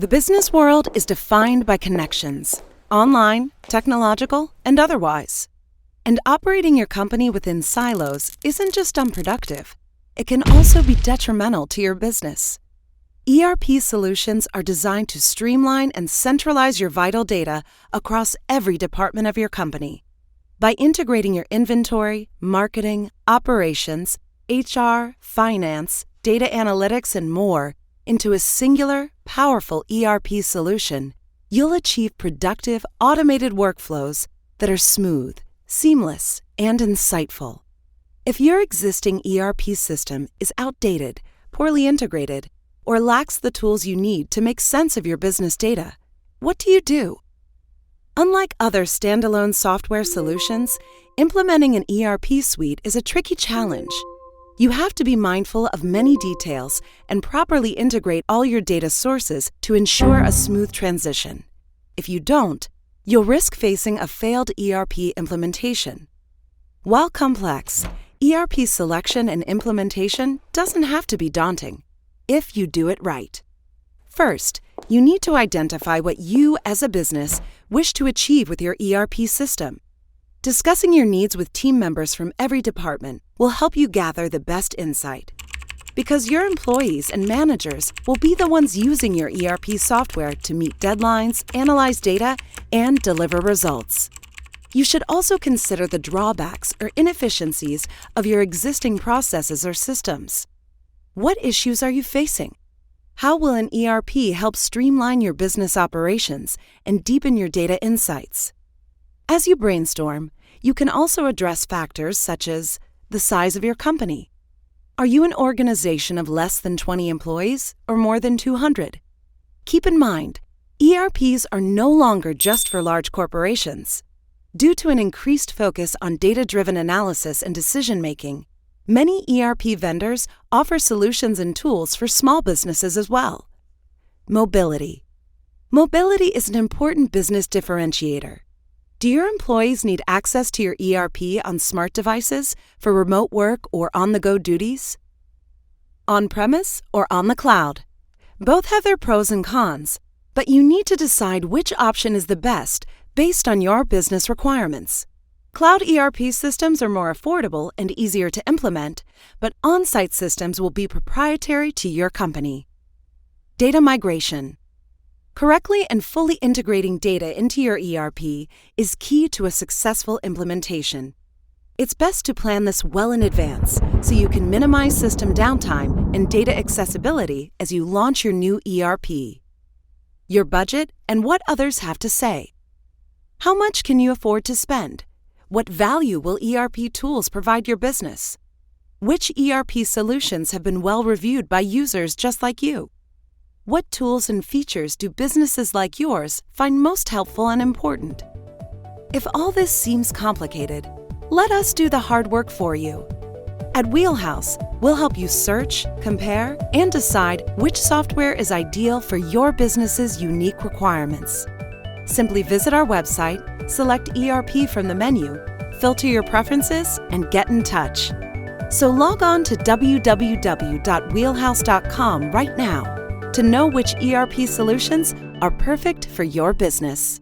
The business world is defined by connections, online, technological, and otherwise. And operating your company within silos isn't just unproductive, it can also be detrimental to your business. ERP solutions are designed to streamline and centralize your vital data across every department of your company. By integrating your inventory, marketing, operations, HR, finance, data analytics, and more into a singular, powerful ERP solution, you'll achieve productive, automated workflows that are smooth, seamless, and insightful. If your existing ERP system is outdated, poorly integrated, or lacks the tools you need to make sense of your business data, what do you do? Unlike other standalone software solutions, implementing an ERP suite is a tricky challenge. You have to be mindful of many details and properly integrate all your data sources to ensure a smooth transition. If you don't, you'll risk facing a failed ERP implementation. While complex, ERP selection and implementation doesn't have to be daunting if you do it right. First, you need to identify what you, as a business, wish to achieve with your ERP system. Discussing your needs with team members from every department will help you gather the best insight. Because your employees and managers will be the ones using your ERP software to meet deadlines, analyze data, and deliver results. You should also consider the drawbacks or inefficiencies of your existing processes or systems. What issues are you facing? How will an ERP help streamline your business operations and deepen your data insights? As you brainstorm, you can also address factors such as the size of your company. Are you an organization of less than 20 employees or more than 200? Keep in mind, ERPs are no longer just for large corporations. Due to an increased focus on data-driven analysis and decision-making, many ERP vendors offer solutions and tools for small businesses as well. Mobility. Mobility is an important business differentiator. Do your employees need access to your ERP on smart devices for remote work or on-the-go duties? On-premise or on the cloud? Both have their pros and cons, but you need to decide which option is the best based on your business requirements. Cloud ERP systems are more affordable and easier to implement, but on-site systems will be proprietary to your company. Data migration. Correctly and fully integrating data into your ERP is key to a successful implementation. It's best to plan this well in advance so you can minimize system downtime and data accessibility as you launch your new ERP. Your budget and what others have to say. How much can you afford to spend? What value will ERP tools provide your business? Which ERP solutions have been well reviewed by users just like you? What tools and features do businesses like yours find most helpful and important? If all this seems complicated, let us do the hard work for you. At Wheelhouse, we'll help you search, compare, and decide which software is ideal for your business's unique requirements. Simply visit our website, select ERP from the menu, filter your preferences, and get in touch. So log on to www.wheelhouse.com right now to know which ERP solutions are perfect for your business.